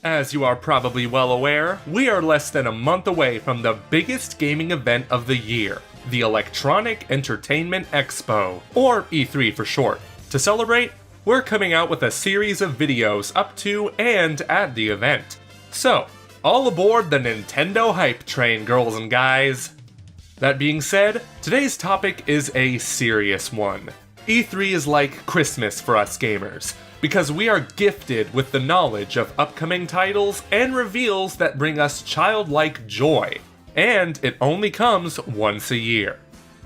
As you are probably well aware, we are less than a month away from the biggest gaming event of the year, the Electronic Entertainment Expo, or E3 for short. To celebrate, we're coming out with a series of videos up to and at the event. So, all aboard the Nintendo hype train, girls and guys! That being said, today's topic is a serious one. E3 is like Christmas for us gamers, because we are gifted with the knowledge of upcoming titles and reveals that bring us childlike joy, and it only comes once a year.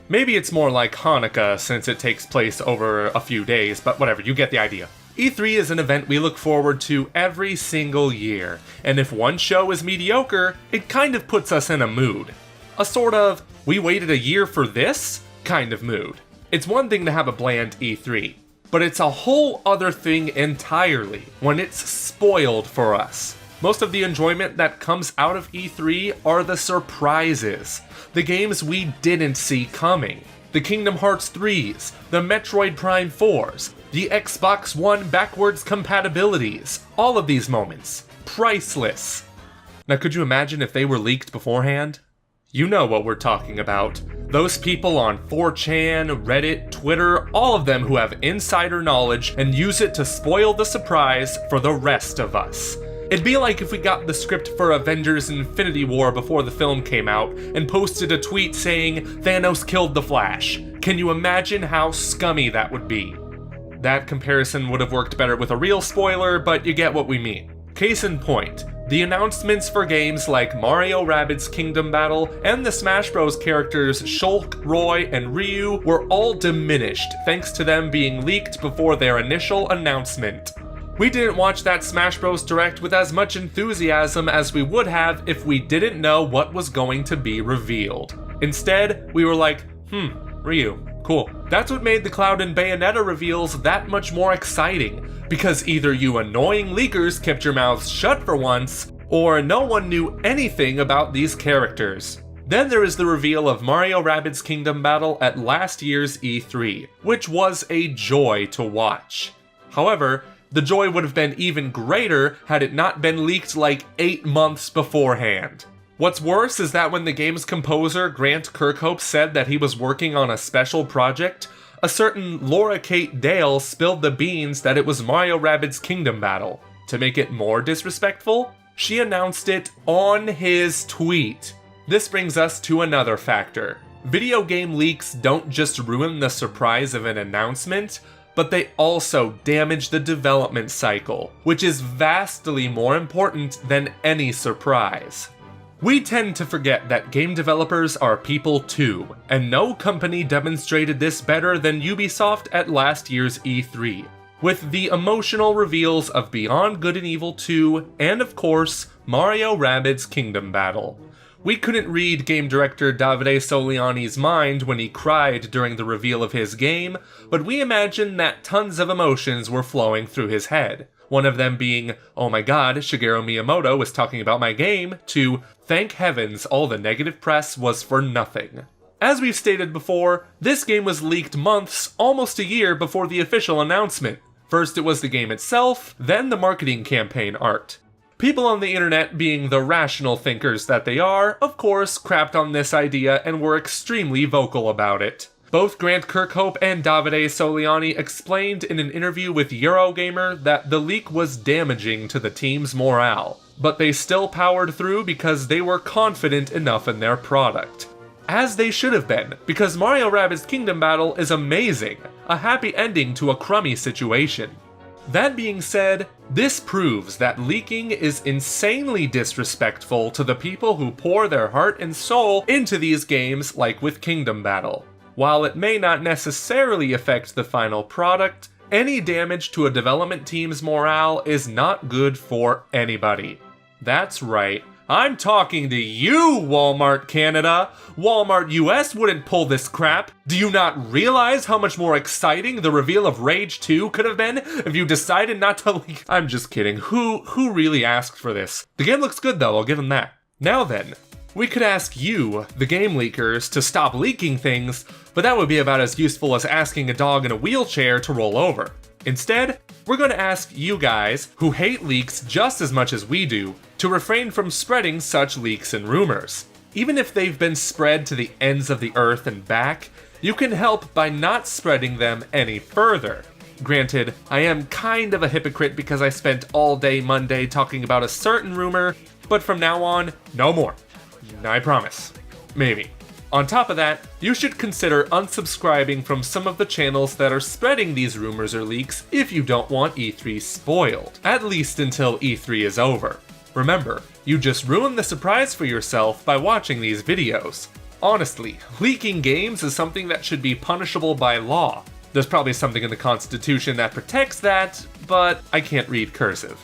Maybe it's more like Hanukkah since it takes place over a few days, but whatever, you get the idea. E3 is an event we look forward to every single year, and if one show is mediocre, it kind of puts us in a mood. A sort of, we waited a year for this kind of mood. It's one thing to have a bland E3, but it's a whole other thing entirely when it's spoiled for us. Most of the enjoyment that comes out of E3 are the surprises, the games we didn't see coming, the Kingdom Hearts 3s, the Metroid Prime 4s, the Xbox One backwards compatibilities, all of these moments, priceless. Now could you imagine if they were leaked beforehand? You know what we're talking about. Those people on 4chan, Reddit, Twitter, all of them who have insider knowledge and use it to spoil the surprise for the rest of us. It'd be like if we got the script for Avengers Infinity War before the film came out and posted a tweet saying Thanos killed the Flash. Can you imagine how scummy that would be? That comparison would have worked better with a real spoiler, but you get what we mean. Case in point, the announcements for games like Mario Rabbids Kingdom Battle and the Smash Bros. Characters Shulk, Roy, and Ryu were all diminished thanks to them being leaked before their initial announcement. We didn't watch that Smash Bros. Direct with as much enthusiasm as we would have if we didn't know what was going to be revealed. Instead, we were like, Ryu, cool. That's what made the Cloud and Bayonetta reveals that much more exciting, because either you annoying leakers kept your mouths shut for once, or no one knew anything about these characters. Then there is the reveal of Mario Rabbids Kingdom Battle at last year's E3, which was a joy to watch. However, the joy would have been even greater had it not been leaked like 8 months beforehand. What's worse is that when the game's composer Grant Kirkhope said that he was working on a special project, a certain Laura Kate Dale spilled the beans that it was Mario Rabbids Kingdom Battle. To make it more disrespectful, she announced it on his tweet. This brings us to another factor. Video game leaks don't just ruin the surprise of an announcement, but they also damage the development cycle, which is vastly more important than any surprise. We tend to forget that game developers are people too, and no company demonstrated this better than Ubisoft at last year's E3, with the emotional reveals of Beyond Good and Evil 2, and of course, Mario Rabbids Kingdom Battle. We couldn't read game director Davide Soliani's mind when he cried during the reveal of his game, but we imagine that tons of emotions were flowing through his head. One of them being, oh my god, Shigeru Miyamoto was talking about my game, to, thank heavens all the negative press was for nothing. As we've stated before, this game was leaked months, almost a year before the official announcement. First it was the game itself, then the marketing campaign art. People on the internet, being the rational thinkers that they are, of course, crapped on this idea and were extremely vocal about it. Both Grant Kirkhope and Davide Soliani explained in an interview with Eurogamer that the leak was damaging to the team's morale, but they still powered through because they were confident enough in their product. As they should have been, because Mario Rabbids Kingdom Battle is amazing, a happy ending to a crummy situation. That being said, this proves that leaking is insanely disrespectful to the people who pour their heart and soul into these games like with Kingdom Battle. While it may not necessarily affect the final product, any damage to a development team's morale is not good for anybody. That's right, I'm talking to you, Walmart Canada! Walmart US wouldn't pull this crap! Do you not realize how much more exciting the reveal of Rage 2 could have been if you decided not to leak? I'm just kidding, who really asked for this? The game looks good though, I'll give them that. Now then, we could ask you, the game leakers, to stop leaking things, but that would be about as useful as asking a dog in a wheelchair to roll over. Instead, we're going to ask you guys, who hate leaks just as much as we do, to refrain from spreading such leaks and rumors. Even if they've been spread to the ends of the earth and back, you can help by not spreading them any further. Granted, I am kind of a hypocrite because I spent all day Monday talking about a certain rumor, but from now on, no more. I promise. Maybe. On top of that, you should consider unsubscribing from some of the channels that are spreading these rumors or leaks if you don't want E3 spoiled, at least until E3 is over. Remember, you just ruined the surprise for yourself by watching these videos. Honestly, leaking games is something that should be punishable by law. There's probably something in the Constitution that protects that, but I can't read cursive.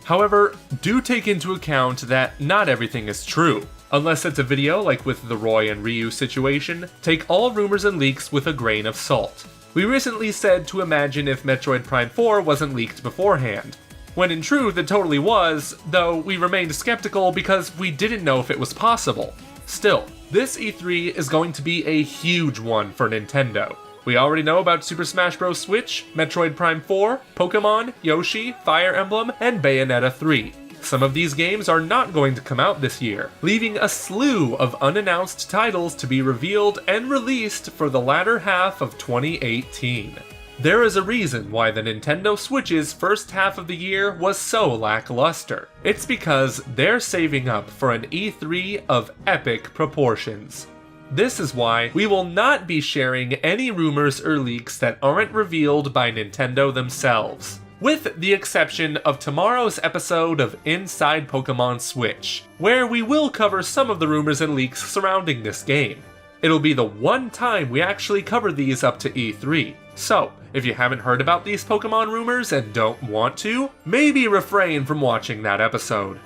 However, do take into account that not everything is true. Unless it's a video like with the Roy and Ryu situation, take all rumors and leaks with a grain of salt. We recently said to imagine if Metroid Prime 4 wasn't leaked beforehand, when in truth it totally was, though we remained skeptical because we didn't know if it was possible. Still, this E3 is going to be a huge one for Nintendo. We already know about Super Smash Bros. Switch, Metroid Prime 4, Pokemon, Yoshi, Fire Emblem, and Bayonetta 3. Some of these games are not going to come out this year, leaving a slew of unannounced titles to be revealed and released for the latter half of 2018. There is a reason why the Nintendo Switch's first half of the year was so lackluster. It's because they're saving up for an E3 of epic proportions. This is why we will not be sharing any rumors or leaks that aren't revealed by Nintendo themselves, with the exception of tomorrow's episode of Inside Pokemon Switch, where we will cover some of the rumors and leaks surrounding this game. It'll be the one time we actually cover these up to E3, so if you haven't heard about these Pokemon rumors and don't want to, maybe refrain from watching that episode.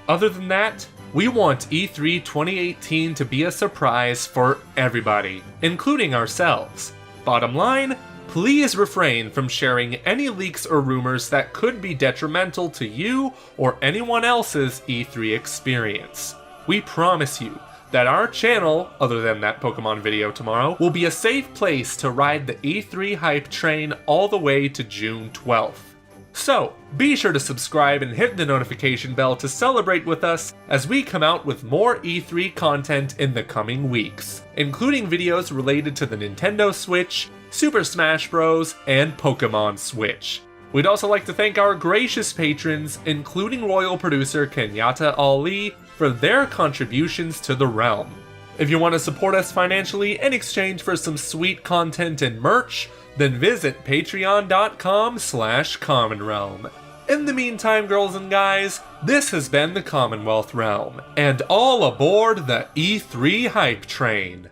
Other than that, we want E3 2018 to be a surprise for everybody, including ourselves. Bottom line, please refrain from sharing any leaks or rumors that could be detrimental to you or anyone else's E3 experience. We promise you that our channel, other than that Pokemon video tomorrow, will be a safe place to ride the E3 hype train all the way to June 12th. So, be sure to subscribe and hit the notification bell to celebrate with us as we come out with more E3 content in the coming weeks, including videos related to the Nintendo Switch, Super Smash Bros., and Pokemon Switch. We'd also like to thank our gracious patrons, including royal producer Kenyatta Ali, for their contributions to the realm. If you want to support us financially in exchange for some sweet content and merch, then visit patreon.com/commonrealm. In the meantime, girls and guys, this has been the Commonwealth Realm, and all aboard the E3 hype train.